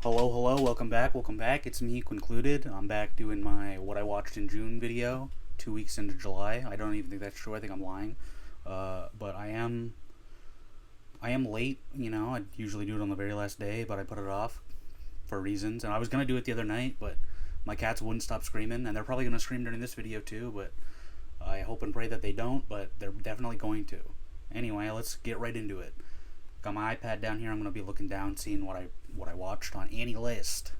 Hello, welcome back. It's me, Concluded. I'm back doing my what I watched in June video, 2 weeks into July. I don't even think that's true. I think I'm lying. But I am late. I usually do it on the very last day, but I put it off for reasons. And I was gonna do it the other night, but my cats wouldn't stop screaming, and they're probably gonna scream during this video too. But I hope and pray that they don't. But they're definitely going to. Anyway, let's get right into it. Got my iPad down here. I'm gonna be looking down, seeing what I watched on any list.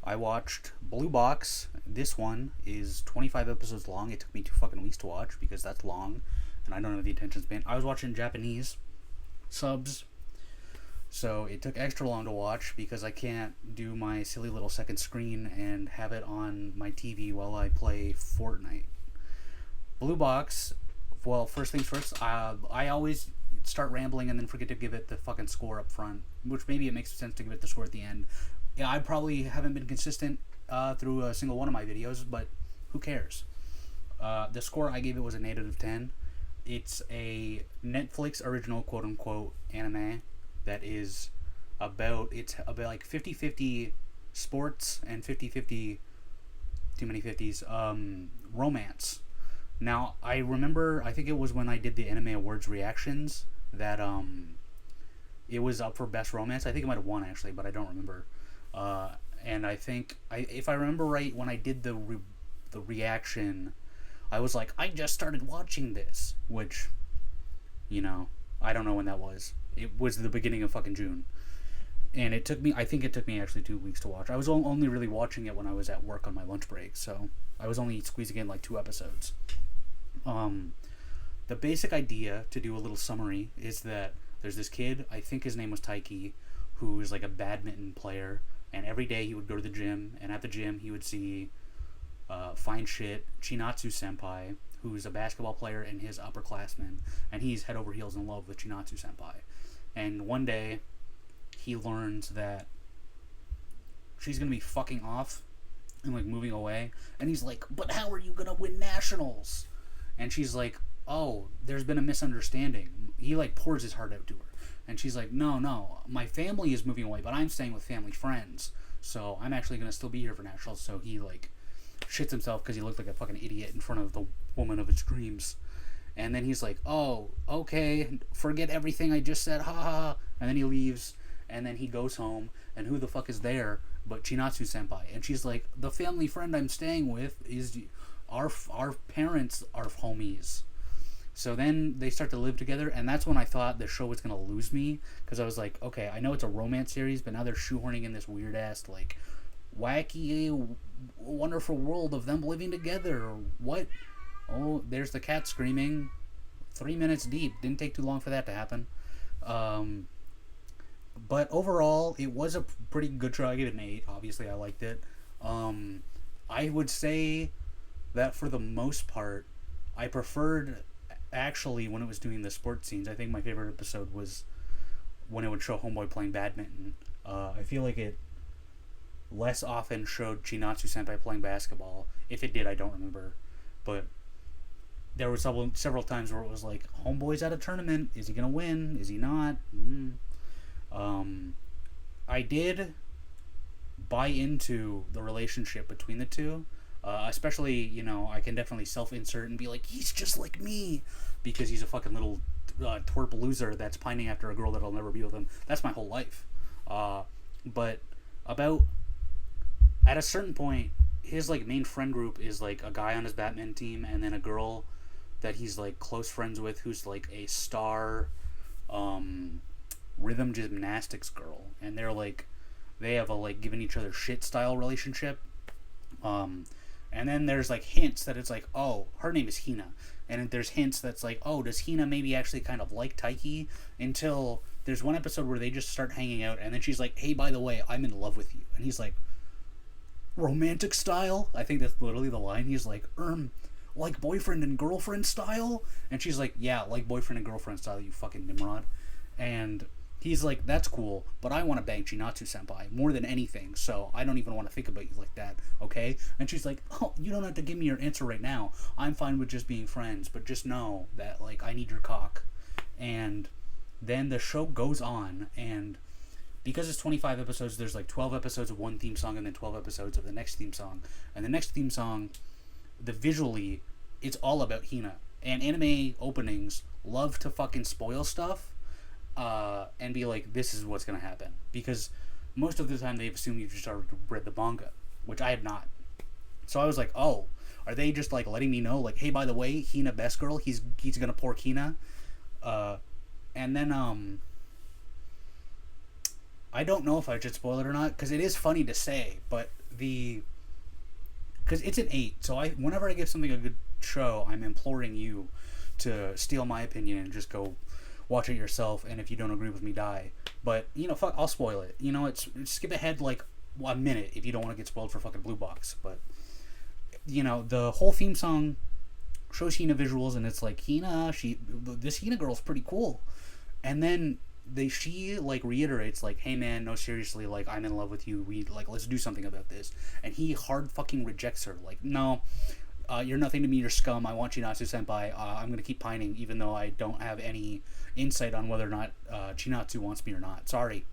I watched Blue Box. This one is 25 episodes long. It took me 2 fucking weeks to watch because that's long, and I don't have the attention span. I was watching Japanese subs, so it took extra long to watch because I can't do my silly little second screen and have it on my TV while I play Fortnite. Blue Box. Well, first things first. I always start rambling and then forget to give it the fucking score up front, which maybe it makes sense to give it the score at the end. Yeah, I probably haven't been consistent through a single one of my videos, but who cares? The score I gave it was a -10. It's a Netflix original quote unquote anime that is it's about like 50-50 sports and 50-50, too many 50s, romance. Now, I remember, I think it was when I did the Anime Awards reactions that it was up for Best Romance. I think it might have won, actually, but I don't remember. And I think, if I remember right, when I did the reaction, I was like, I just started watching this, which, you know, I don't know when that was. It was the beginning of fucking June. And I think it took me actually 2 weeks to watch. I was only really watching it when I was at work on my lunch break, so I was only squeezing in like 2 episodes. Um, the basic idea, to do a little summary, is that there's this kid, I think his name was Taiki, who is like a badminton player, and every day he would go to the gym, and at the gym he would see fine shit Chinatsu Senpai, who's a basketball player and his upperclassman, and he's head over heels in love with Chinatsu Senpai. And one day he learns that she's gonna be fucking off and like moving away, and he's like, but how are you gonna win nationals? And she's like, oh, there's been a misunderstanding. He like pours his heart out to her, and she's like, no, my family is moving away, but I'm staying with family friends, so I'm actually gonna still be here for nationals. So he like shits himself because he looked like a fucking idiot in front of the woman of his dreams. And then he's like, oh, okay, forget everything I just said, ha ha. And then he leaves, and then he goes home, and who the fuck is there but Chinatsu Senpai? And she's like, the family friend I'm staying with is our parents are homies. So then they start to live together, and that's when I thought the show was gonna lose me, because I was like, okay, I know it's a romance series, but now they're shoehorning in this weird ass like wacky, wonderful world of them living together. What? Oh, there's the cat screaming. 3 minutes deep. Didn't take too long for that to happen. Um, but overall, it was a pretty good show. I gave it an 8. Obviously, I liked it. Um, I would say that for the most part, I preferred, actually, when it was doing the sports scenes. I think my favorite episode was when it would show Homeboy playing badminton. I feel like it less often showed Chinatsu Senpai playing basketball. If it did, I don't remember. But there were several times where it was like, Homeboy's at a tournament. Is he going to win? Is he not? I did buy into the relationship between the two. Especially, I can definitely self-insert and be like, he's just like me, because he's a fucking little twerp loser that's pining after a girl that'll never be with him. That's my whole life. But about at a certain point, his like main friend group is like a guy on his Batman team, and then a girl that he's like close friends with, who's like a star rhythm gymnastics girl, and they have a like giving each other shit style relationship. And then there's like hints that it's like, oh, her name is Hina, and there's hints that's like, oh, does Hina maybe actually kind of like Taiki? Until there's one episode where they just start hanging out, and then she's like, hey, by the way, I'm in love with you, and he's like, romantic style? I think that's literally the line. He's like, like boyfriend and girlfriend style? And she's like, yeah, like boyfriend and girlfriend style, you fucking Nimrod. And he's like, that's cool, but I want to bang Chinatsu Senpai more than anything, so I don't even want to think about you like that, okay? And she's like, oh, you don't have to give me your answer right now. I'm fine with just being friends, but just know that, like, I need your cock. And then the show goes on, and because it's 25 episodes, there's like 12 episodes of one theme song and then 12 episodes of the next theme song. And the next theme song, the visually, it's all about Hina. And anime openings love to fucking spoil stuff and be like, this is what's going to happen. Because most of the time they've assumed you've just already read the manga, which I had not. So I was like, oh, are they just like letting me know, like, hey, by the way, Hina best girl, he's going to pork Hina. And then, I don't know if I should spoil it or not, because it is funny to say, but because it's an 8, so whenever I give something a good show, I'm imploring you to steal my opinion and just go watch it yourself, and if you don't agree with me, die. But, fuck, I'll spoil it. Skip ahead like a minute if you don't want to get spoiled for fucking Blue Box. But, the whole theme song shows Hina visuals, and it's like, this Hina girl's pretty cool. And then she reiterates like, hey man, no, seriously, like, I'm in love with you, let's do something about this. And he hard fucking rejects her, like, no, you're nothing to me, you're scum, I want Chinatsu senpai, I'm gonna keep pining even though I don't have any insight on whether or not Chinatsu wants me or not, sorry.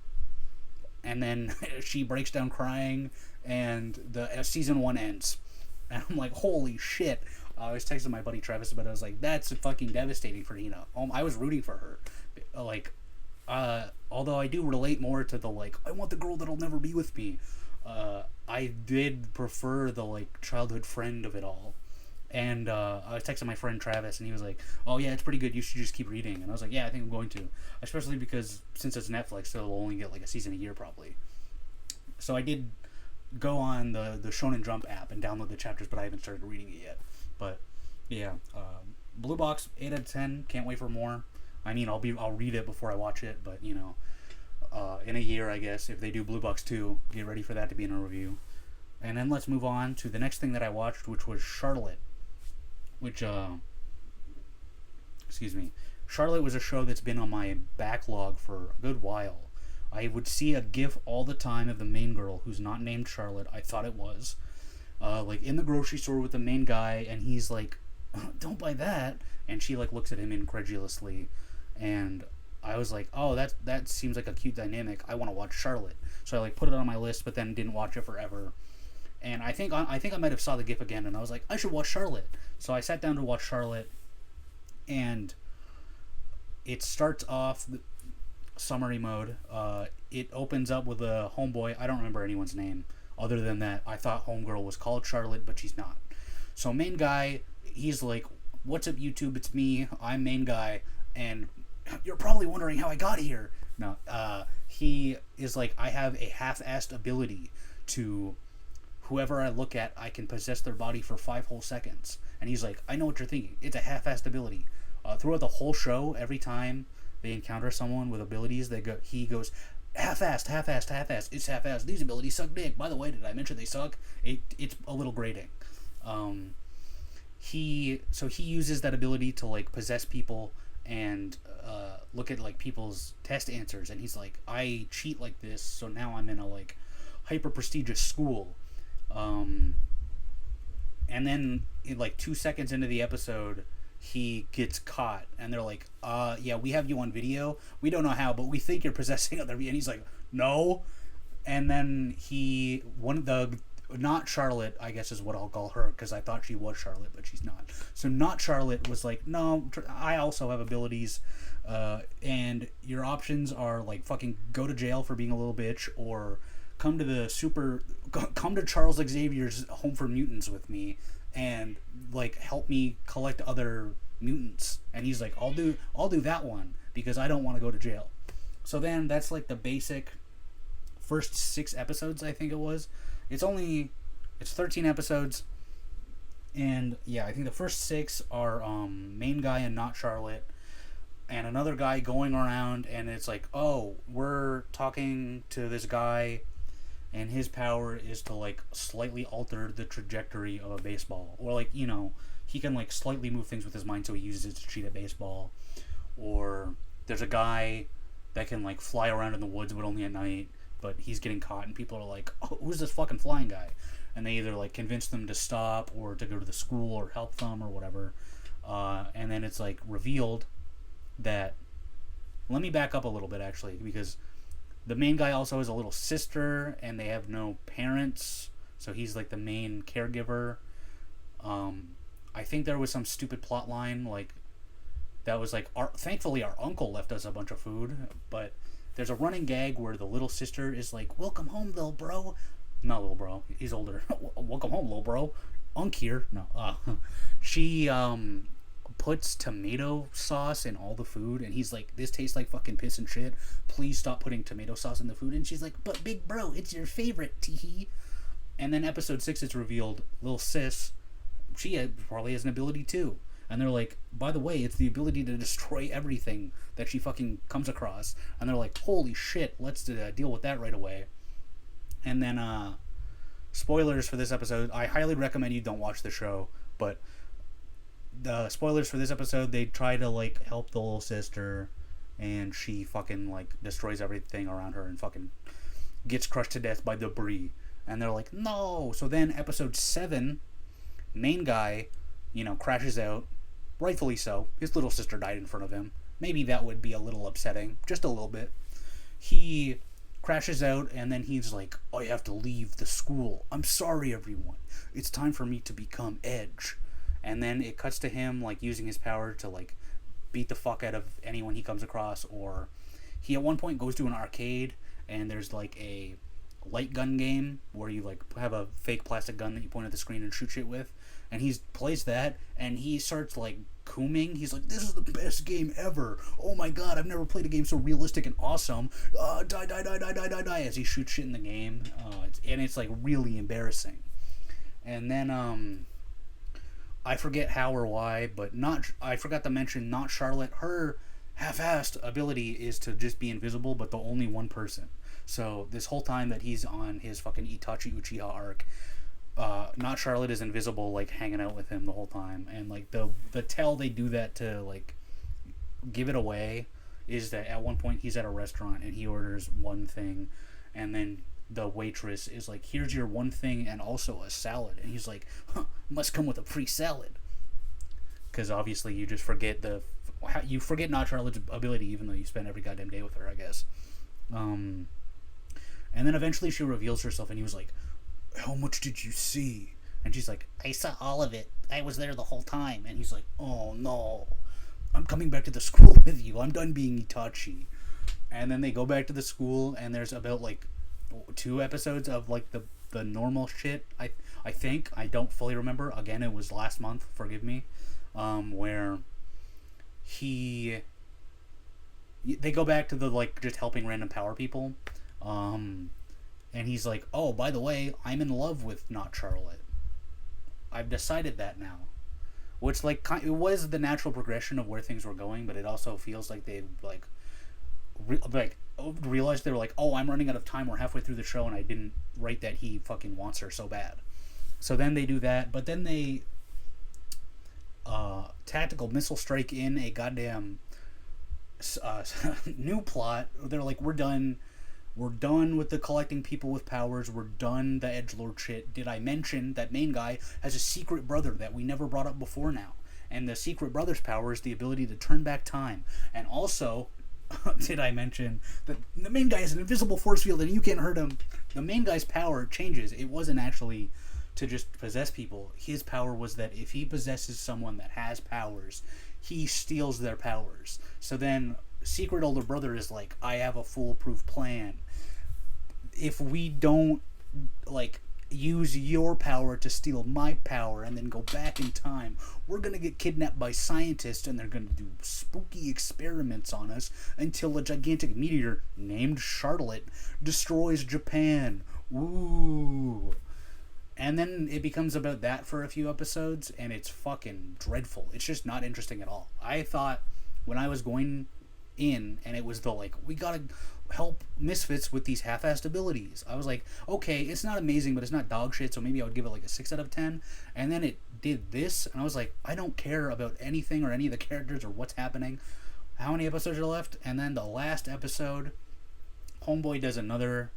And then she breaks down crying, and the season 1 ends. And I'm like, holy shit. I was texting my buddy Travis about it. I was like, that's fucking devastating for Hina. I was rooting for her. Like, although I do relate more to the, like, I want the girl that'll never be with me. I did prefer the, like, childhood friend of it all. And I was texting my friend Travis, and he was like, oh yeah, it's pretty good, you should just keep reading. And I was like, yeah, I think I'm going to. Especially because since it's Netflix, they'll only get like a season a year probably. So I did go on the Shonen Jump app and download the chapters, but I haven't started reading it yet. But yeah, Blue Box, 8 out of 10. Can't wait for more. I mean, I'll read it before I watch it, but in a year, I guess, if they do Blue Box 2, get ready for that to be in a review. And then let's move on to the next thing that I watched, which was Charlotte. Charlotte was a show that's been on my backlog for a good while. I would see a gif all the time of the main girl who's not named Charlotte. I thought it was. Like in the grocery store with the main guy, and he's like, don't buy that. And she like looks at him incredulously. And I was like, oh, that seems like a cute dynamic. I want to watch Charlotte. So I like put it on my list, but then didn't watch it forever. And I think I might have saw the gif again, and I was like, I should watch Charlotte. So I sat down to watch Charlotte, and it starts off summary mode. It opens up with a homeboy. I don't remember anyone's name other than that I thought homegirl was called Charlotte, but she's not. So main guy, he's like, what's up YouTube, it's me, I'm main guy, and you're probably wondering how I got here. No, he is like, I have a half-assed ability to whoever I look at, I can possess their body for 5 whole seconds. And he's like, I know what you're thinking. It's a half-assed ability. Throughout the whole show, every time they encounter someone with abilities, he goes, half-assed, half-assed, half-assed. It's half-assed. These abilities suck dick. By the way, did I mention they suck? It's a little grating. He uses that ability to like possess people and look at like people's test answers. And he's like, I cheat like this, so now I'm in a like hyper prestigious school. And then like 2 seconds into the episode, he gets caught, and they're like, yeah, we have you on video. We don't know how, but we think you're possessing other people. And he's like, no. And then not Charlotte, I guess is what I'll call her, because I thought she was Charlotte, but she's not. So not Charlotte was like, no, I also have abilities, and your options are like fucking go to jail for being a little bitch, or come to Charles Xavier's Home for Mutants with me and like help me collect other mutants. And he's like, I'll do that one because I don't want to go to jail. So then that's like the basic first 6 episodes, I think it was. It's 13 episodes, and yeah, I think the first 6 are main guy and not Charlotte, and another guy going around, and it's like, oh, we're talking to this guy, and his power is to like slightly alter the trajectory of a baseball, or like, he can like slightly move things with his mind, so he uses it to cheat at baseball. Or there's a guy that can like fly around in the woods, but only at night, but he's getting caught, and people are like, oh, who's this fucking flying guy? And they either like convince them to stop or to go to the school or help them or whatever. And then it's like revealed that, let me back up a little bit actually, because The main guy also has a little sister, and they have no parents, so he's like the main caregiver. I think there was some stupid plot line like that was like thankfully our uncle left us a bunch of food, but there's a running gag where the little sister is like, "Welcome home, little bro." Not little bro. He's older. "Welcome home, little bro." Unc here. No. She puts tomato sauce in all the food, and he's like, "This tastes like fucking piss and shit. Please stop putting tomato sauce in the food." And she's like, "But big bro, it's your favorite." Teehee. And then episode 6, it's revealed little sis, she probably has an ability too. And they're like, by the way, it's the ability to destroy everything that she fucking comes across. And they're like, holy shit, let's deal with that right away. And then, spoilers for this episode. I highly recommend you don't watch the show, but the spoilers for this episode, they try to, like, help the little sister, and she fucking, like, destroys everything around her and fucking gets crushed to death by debris. And they're like, no! So then, episode 7, main guy, crashes out. Rightfully so. His little sister died in front of him. Maybe that would be a little upsetting. Just a little bit. He crashes out, and then he's like, I have to leave the school. I'm sorry, everyone. It's time for me to become Edge. And then it cuts to him, like, using his power to, like, beat the fuck out of anyone he comes across. Or he, at one point, goes to an arcade, and there's, like, a light gun game where you, like, have a fake plastic gun that you point at the screen and shoot shit with. And he plays that, and he starts, like, cooming. He's like, this is the best game ever. Oh my god, I've never played a game so realistic and awesome. Die, as he shoots shit in the game. It's, like, really embarrassing. And then, I forget how or why, but I forgot to mention, not Charlotte. Her half-assed ability is to just be invisible, but the only one person. So, this whole time that he's on his fucking Itachi Uchiha arc, not Charlotte is invisible, like, hanging out with him the whole time. And, like, the tell they do that to, like, give it away is that at one point he's at a restaurant and he orders one thing, and then the waitress is like, here's your one thing and also a salad. And he's like, must come with a free salad. Because obviously you just forget you forget not Charlotte's ability even though you spend every goddamn day with her, I guess. And then eventually she reveals herself, and he was like, how much did you see? And she's like, I saw all of it. I was there the whole time. And he's like, oh no, I'm coming back to the school with you. I'm done being Itachi. And then they go back to the school, and there's about, like, 2 episodes of, like, the normal shit. I think. I don't fully remember. Again, it was last month. Forgive me. Where they go back to the, like, just helping random power people. And he's like, oh, by the way, I'm in love with not Charlotte. I've decided that now. Which, like, it was the natural progression of where things were going, but it also feels like they, like, realized they were like, oh, I'm running out of time. We're halfway through the show, and I didn't write that he fucking wants her so bad. So then they do that, but then they tactical missile strike in a goddamn new plot. They're like, we're done with the collecting people with powers. We're done the edgelord shit. Did I mention that main guy has a secret brother that we never brought up before now? And the secret brother's power is the ability to turn back time. And also, did I mention that the main guy has an invisible force field and you can't hurt him? The main guy's power changes. It wasn't actually to just possess people. His power was that if he possesses someone that has powers, he steals their powers. So then secret older brother is like, I have a foolproof plan. If we don't, like, use your power to steal my power and then go back in time, we're gonna get kidnapped by scientists and they're gonna do spooky experiments on us until a gigantic meteor named Charlotte destroys Japan. Ooh. And then it becomes about that for a few episodes, and it's fucking dreadful. It's just not interesting at all. I thought when I was going in, and it was the, like, we gotta help misfits with these half-assed abilities, I was like, okay, it's not amazing, but it's not dog shit, so maybe I would give it like a 6 out of 10. And then it did this, and I was like, I don't care about anything or any of the characters or what's happening. How many episodes are left? And then the last episode, Homeboy does another,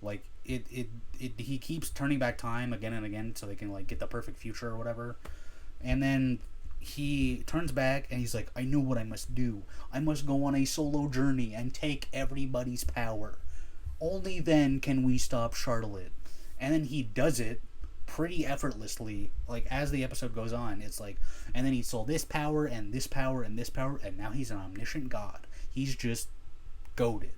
like, he keeps turning back time again and again so they can, like, get the perfect future or whatever. And then he turns back and he's like, I know what I must do. I must go on a solo journey and take everybody's power. only then can we stop Charlotte. And then he does it pretty effortlessly, like, as the episode goes on. It's like, and then he stole this power and this power and this power, and now he's an omniscient god. He's just goated.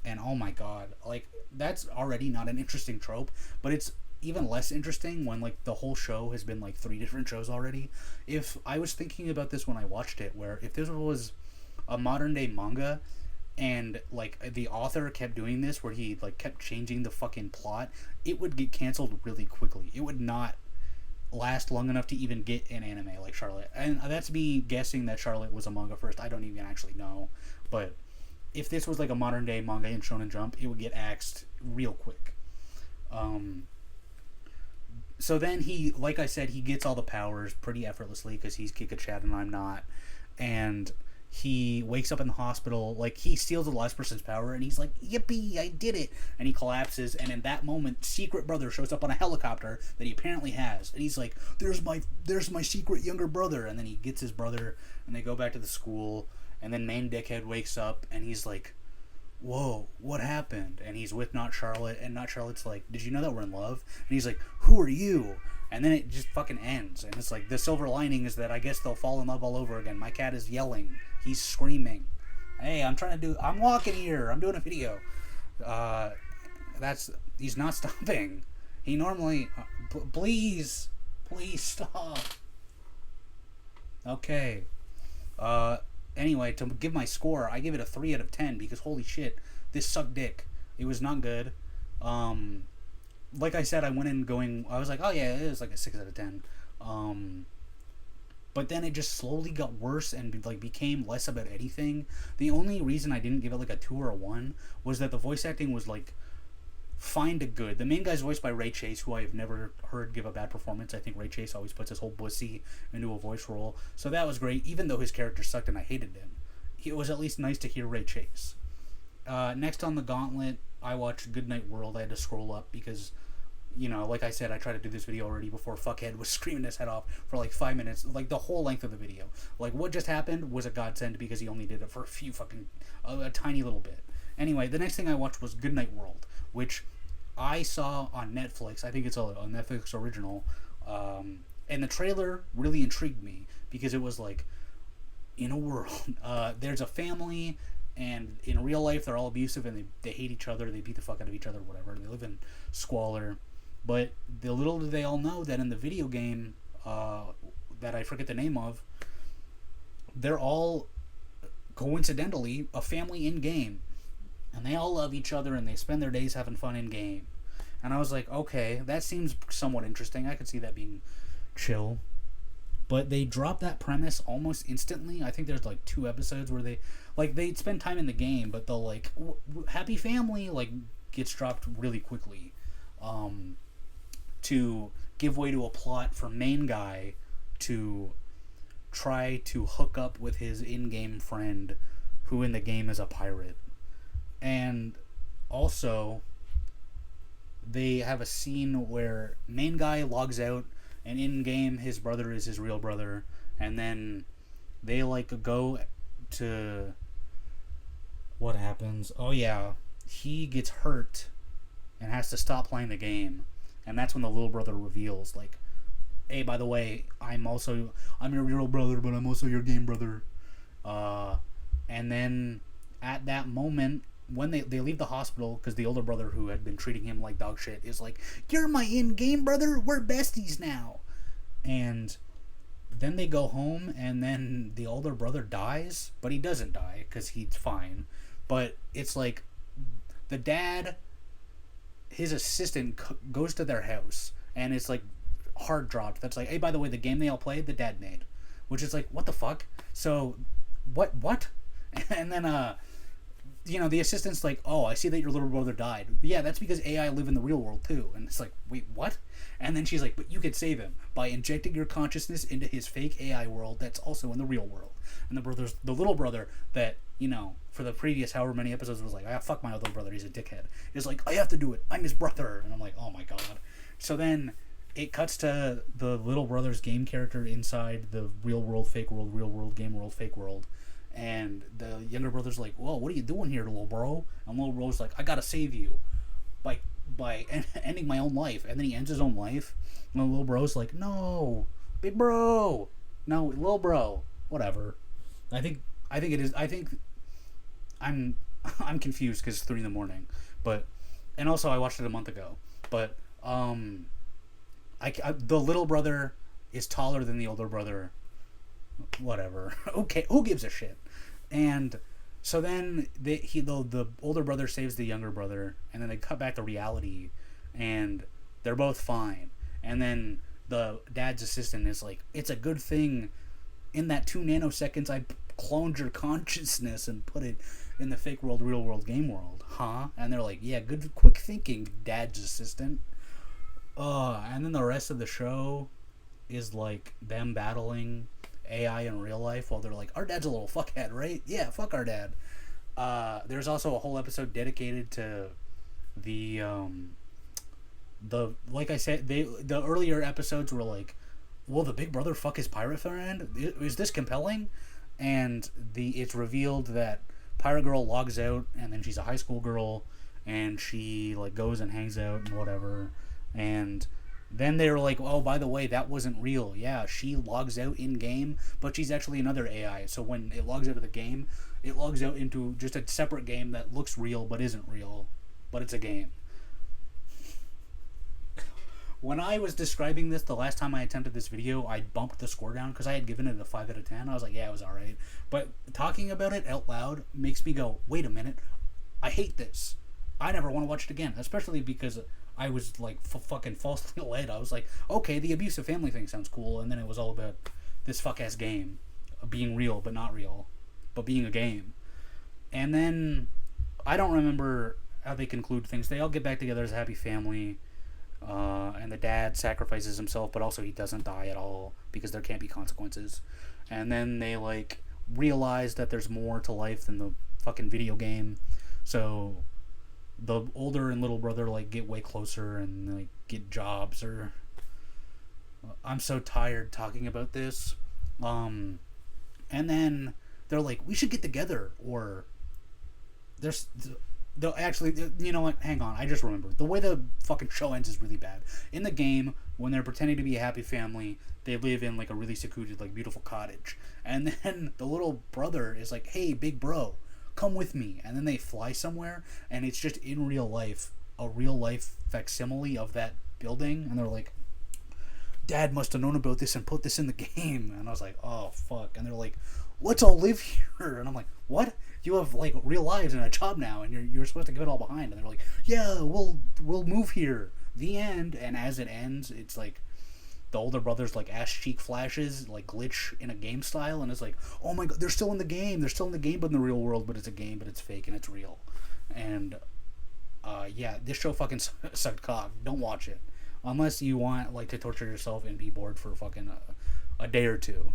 And oh my god, like, that's already not an interesting trope, but it's even less interesting when, like, the whole show has been like 3 different shows already. If I was thinking about this when I watched it, where if this was a modern day manga and, like, the author kept doing this where he, like, kept changing the fucking plot, it would get canceled really quickly. It would not last long enough to even get an anime like Charlotte. And that's me guessing that Charlotte was a manga first. I don't even actually know. But if this was like a modern day manga in Shonen Jump, it would get axed real quick. So then he, like I said, he gets all the powers pretty effortlessly because he's Kika-chan and I'm not. And he wakes up in the hospital, like, he steals the last person's power, and he's like, yippee, I did it, and he collapses, and in that moment, Secret Brother shows up on a helicopter that he apparently has, and he's like, there's my secret younger brother, and then he gets his brother, and they go back to the school, and then main dickhead wakes up, and he's like, whoa, what happened? And he's with Not Charlotte, and Not Charlotte's like, did you know that we're in love? And he's like, who are you? And then it just fucking ends, and it's like, the silver lining is that I guess they'll fall in love all over again. My cat is yelling. He's screaming. Hey, I'm walking here. I'm doing a video. He's not stopping. He normally, please stop. Okay. Anyway, to give my score, I give it a 3 out of 10 because holy shit, this sucked dick. It was not good. Like I said, I went in going, I was like, oh yeah, it is like a 6 out of 10. But then it just slowly got worse and, like, became less about anything. The only reason I didn't give it like a 2 or a 1 was that the voice acting was, like, fine to good. The main guy's voiced by Ray Chase, who I've never heard give a bad performance. I think Ray Chase always puts his whole pussy into a voice role. So that was great, even though his character sucked and I hated him. It was at least nice to hear Ray Chase. Next on the gauntlet, I watched Goodnight World. I had to scroll up because, you know, like I said, I tried to do this video already before Fuckhead was screaming his head off for like 5 minutes, like the whole length of the video. Like, what just happened was a godsend because he only did it for a tiny little bit. Anyway, the next thing I watched was Goodnight World, which I saw on Netflix. I think it's a Netflix original. And the trailer really intrigued me because it was like, in a world, there's a family, and in real life they're all abusive and they hate each other, they beat the fuck out of each other, whatever. They live in squalor. But the little do they all know that in the video game, that I forget the name of, they're all coincidentally a family in game, and they all love each other and they spend their days having fun in game. And I was like, okay, that seems somewhat interesting. I could see that being chill. But they drop that premise almost instantly. I think there's like 2 episodes where they spend time in the game, but they'll like happy family like gets dropped really quickly. To give way to a plot for main guy to try to hook up with his in-game friend who in the game is a pirate. And also they have a scene where main guy logs out and in-game his brother is his real brother, and then they like go to, what happens? Oh yeah, he gets hurt and has to stop playing the game. And that's when the little brother reveals, like, hey, by the way, I'm your real brother, but I'm also your game brother. And then at that moment, when they leave the hospital, because the older brother who had been treating him like dog shit is like, you're my in-game brother, we're besties now. And then they go home, and then the older brother dies, but he doesn't die, because he's fine. But it's like, the dad, his assistant goes to their house, and it's like hard dropped. That's like, hey, by the way, the game they all played, the dad made, which is like, what the fuck? So, what? And then, you know, the assistant's like, oh, I see that your little brother died. Yeah, that's because AI live in the real world too. And it's like, wait, what? And then she's like, but you could save him by injecting your consciousness into his fake AI world that's also in the real world. And the little brother that, you know, for the previous however many episodes was like, fuck my other brother, he's a dickhead, is like, I have to do it, I'm his brother. And I'm like, oh my god. So then it cuts to the little brother's game character inside the real world, fake world, real world, game world, fake world. And the younger brother's like, "Whoa, what are you doing here, little bro?" And little bro's like, "I gotta save you by ending my own life." And then he ends his own life. And the little bro's like, "No, big bro, no, little bro, whatever." I think it is. I think I'm I'm confused because it's 3 in the morning. But and also I watched it a month ago. But the little brother is taller than the older brother. Whatever. Okay, who gives a shit? And so then the older brother saves the younger brother, and then they cut back to reality, and they're both fine. And then the dad's assistant is like, "It's a good thing in that 2 nanoseconds I cloned your consciousness and put it in the fake world, real world, game world, huh?" And they're like, "Yeah, good, quick thinking, dad's assistant." And then the rest of the show is like them battling AI in real life while they're like, "Our dad's a little fuckhead, right? Yeah, fuck our dad." There's also a whole episode dedicated to the like I said, the earlier episodes were like, "Will the big brother fuck his pirate friend? Is this compelling?" And it's revealed that Pirate Girl logs out, and then she's a high school girl, and she like goes and hangs out and whatever, and then they were like, "Oh, by the way, that wasn't real. Yeah, she logs out in game, but she's actually another AI. So when it logs out of the game, it logs out into just a separate game that looks real but isn't real, but it's a game." When I was describing this the last time I attempted this video, I bumped the score down because I had given it a 5 out of 10. I was like, yeah, it was alright. But talking about it out loud makes me go, wait a minute, I hate this. I never want to watch it again, especially because I was like fucking falsely led. I was like, okay, the abusive family thing sounds cool, and then it was all about this fuck ass game being real but not real, but being a game. And then I don't remember how they conclude things. They all get back together as a happy family. And the dad sacrifices himself, but also he doesn't die at all because there can't be consequences. And then they like realize that there's more to life than the fucking video game. So the older and little brother like get way closer and like get jobs. Or I'm so tired talking about this. And then they're like, we should get together. Or there's actually, you know what? Hang on, I just remembered. The way the fucking show ends is really bad. In the game, when they're pretending to be a happy family, they live in like a really secluded, like beautiful cottage. And then the little brother is like, "Hey, big bro, come with me." And then they fly somewhere, and it's just in real life, a real life facsimile of that building. And they're like, "Dad must have known about this and put this in the game." And I was like, "Oh fuck!" And they're like, "Let's all live here." And I'm like, "What? You have like real lives and a job now, and you're supposed to give it all behind." And they're like, "Yeah, we'll move here." The end. And as it ends, it's like the older brother's like ass cheek flashes like glitch in a game style, and it's like, oh my god, they're still in the game, but in the real world, but it's a game, but it's fake and it's real. And yeah, this show fucking sucked cock. Don't watch it unless you want like to torture yourself and be bored for fucking a day or two.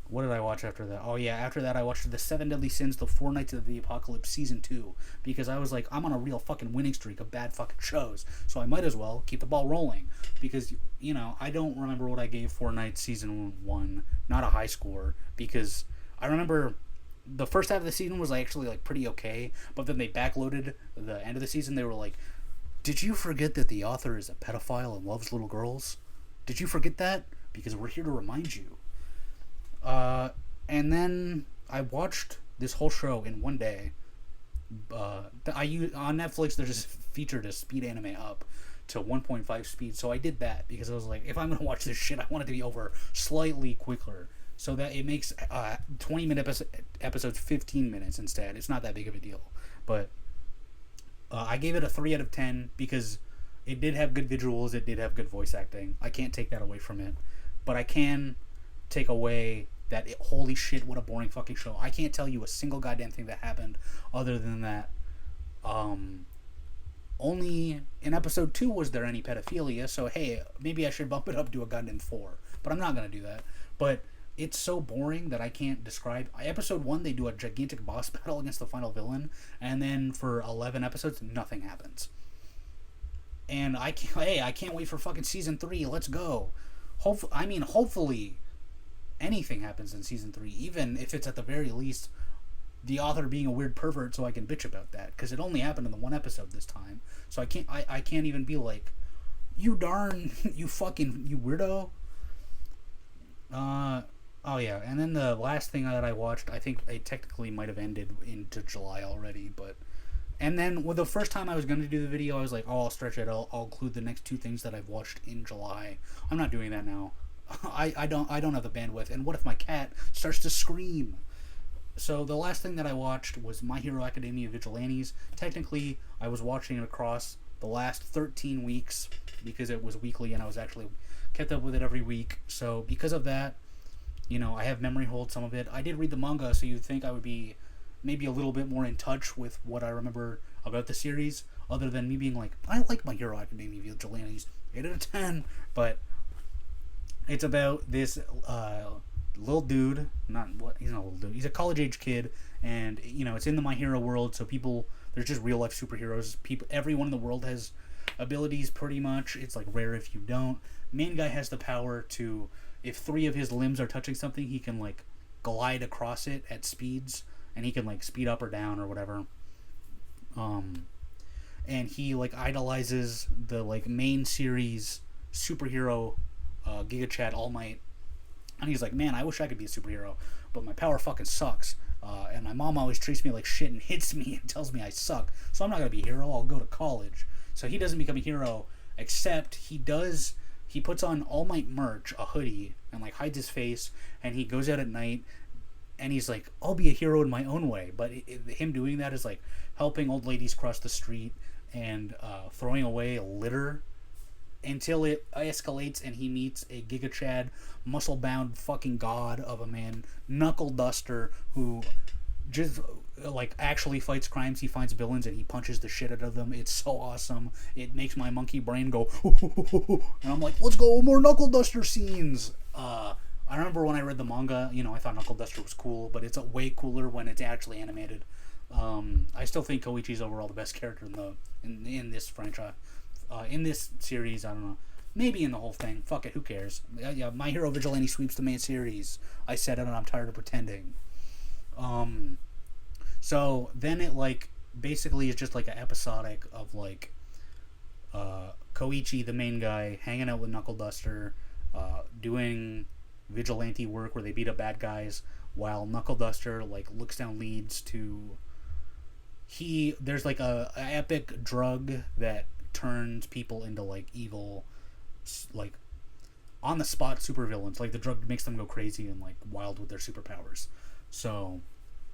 What did I watch after that? Oh yeah, after that I watched The Seven Deadly Sins, The Four Nights of the Apocalypse Season 2, because I was like, I'm on a real fucking winning streak of bad fucking shows, so I might as well keep the ball rolling, because, you know, I don't remember what I gave Four Nights Season 1, not a high score, because I remember the first half of the season was actually like pretty okay, but then they backloaded the end of the season. They were like, did you forget that the author is a pedophile and loves little girls? Did you forget that? Because we're here to remind you. And then I watched this whole show in one day. On Netflix, there's this feature to speed anime up to 1.5 speed, so I did that because I was like, if I'm gonna watch this shit, I want it to be over slightly quicker, so that it makes 20-minute episodes 15 minutes instead. It's not that big of a deal, but I gave it a 3 out of 10 because it did have good visuals, it did have good voice acting. I can't take that away from it, but I can take away that holy shit, what a boring fucking show. I can't tell you a single goddamn thing that happened other than that only in episode 2 was there any pedophilia, so hey, maybe I should bump it up to a goddamn 4, but I'm not gonna do that. But it's so boring that I can't describe. Episode 1, they do a gigantic boss battle against the final villain, and then for 11 episodes nothing happens. And I can't wait for fucking season 3. Let's go. Hopefully anything happens in season 3, even if it's at the very least the author being a weird pervert, so I can bitch about that, because it only happened in the one episode this time. So I can't even be like, you darn, you weirdo. Oh yeah, and then the last thing that I watched, I think it technically might have ended into July already, but... And then, the first time I was going to do the video, I was like, oh, I'll stretch it, I'll include the next 2 things that I've watched in July. I'm not doing that now. I don't have the bandwidth, and what if my cat starts to scream? So the last thing that I watched was My Hero Academia Vigilantes. Technically, I was watching it across the last 13 weeks, because it was weekly, and I was actually kept up with it every week. So because of that, I have memory hold some of it. I did read the manga, so you'd think I would be maybe a little bit more in touch with what I remember about the series, other than me being like, I like My Hero Academia Vigilantes, 8 out of 10, but it's about this little dude, he's not a little dude, he's a college-age kid, and, it's in the My Hero world, so there's just real-life superheroes, everyone in the world has abilities, pretty much. It's, rare if you don't. Main guy has the power to, if 3 of his limbs are touching something, he can, glide across it at speeds, and he can, speed up or down or whatever. And he, idolizes the, main series superhero, Giga Chad All Might. And he's like, man, I wish I could be a superhero, but my power fucking sucks. And my mom always treats me like shit and hits me and tells me I suck. So I'm not going to be a hero. I'll go to college. So he doesn't become a hero, except he puts on All Might merch, a hoodie, and, hides his face, and he goes out at night, and he's like, I'll be a hero in my own way. But him doing that is, helping old ladies cross the street and throwing away litter until it escalates and he meets a Giga Chad, muscle-bound fucking god of a man, Knuckle Duster, who just, actually fights crimes. He finds villains and he punches the shit out of them. It's so awesome. It makes my monkey brain go, and I'm like, let's go, more Knuckle Duster scenes. I remember when I read the manga, I thought Knuckle Duster was cool, but it's way cooler when it's actually animated. I still think Koichi's overall the best character in this franchise. In this series, I don't know. Maybe in the whole thing. Fuck it, who cares? Yeah, My Hero Vigilante sweeps the main series. I said it and I'm tired of pretending. So then it, basically is just, an episodic of, Koichi, the main guy, hanging out with Knuckle Duster, doing vigilante work where they beat up bad guys, while Knuckle Duster, looks down leads to... There's, a epic drug that turns people into evil, on the spot supervillains. The drug makes them go crazy and wild with their superpowers. So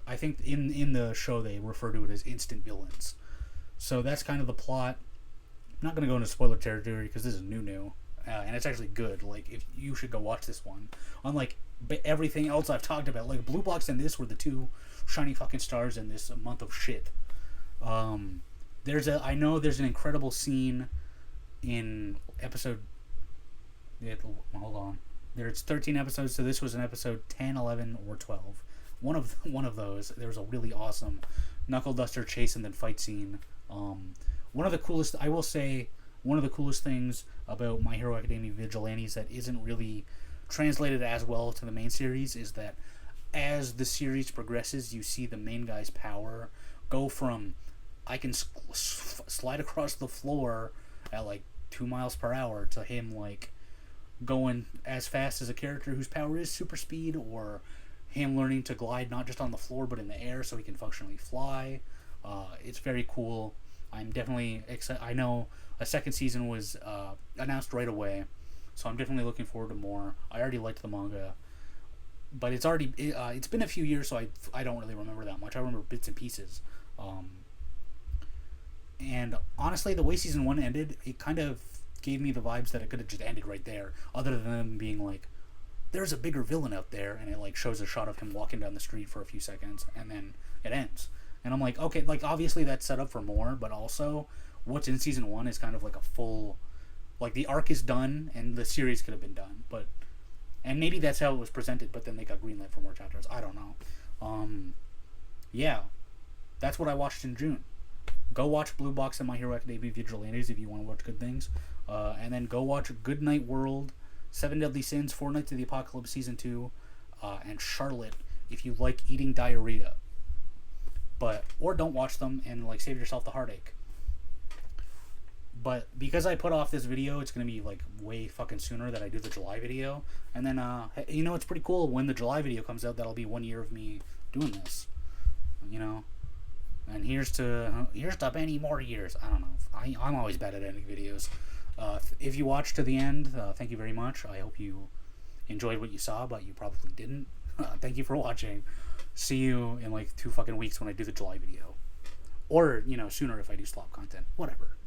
I think in the show they refer to it as instant villains. So that's kind of the plot. I'm not going to go into spoiler territory because this is new, and it's actually good. If you should go watch this one. Unlike everything else I've talked about, Blue Blocks and this were the 2 shiny fucking stars in this month of shit. I know there's an incredible scene in episode... hold on. There's 13 episodes, so this was an episode 10, 11, or 12. One of those, there was a really awesome Knuckle Duster chase and then fight scene. One of the coolest things about My Hero Academia Vigilantes that isn't really translated as well to the main series is that as the series progresses, you see the main guy's power go from, I can slide across the floor at 2 miles per hour, to him going as fast as a character whose power is super speed, or him learning to glide not just on the floor but in the air so he can functionally fly. It's very cool. I'm definitely excited. I know a second season was announced right away, so I'm definitely looking forward to more. I already liked the manga, but it's been a few years, so I don't really remember that much. I remember bits and pieces. And honestly, the way season 1 ended, it kind of gave me the vibes that it could have just ended right there, other than them being there's a bigger villain out there, and it shows a shot of him walking down the street for a few seconds, and then it ends. And I'm like, okay, obviously that's set up for more, but also what's in season 1 is kind of a full, the arc is done and the series could have been done, and maybe that's how it was presented, but then they got greenlit for more chapters. I don't know. Yeah, that's what I watched in June. Go watch Blue Box and My Hero Academia Vigilantes if you want to watch good things, and then go watch Good Night World, 7 Deadly Sins, Fortnite to the Apocalypse Season 2, and Charlotte if you like eating diarrhea. Or don't watch them and like save yourself the heartache. But because I put off this video, it's gonna be like way fucking sooner that I do the July video. And then it's pretty cool when the July video comes out. That'll be 1 year of me doing this. And here's to many more years. I don't know. I'm always bad at editing videos. If you watched to the end, thank you very much. I hope you enjoyed what you saw, but you probably didn't. Thank you for watching. See you in like 2 fucking weeks when I do the July video. Or, sooner if I do slop content. Whatever.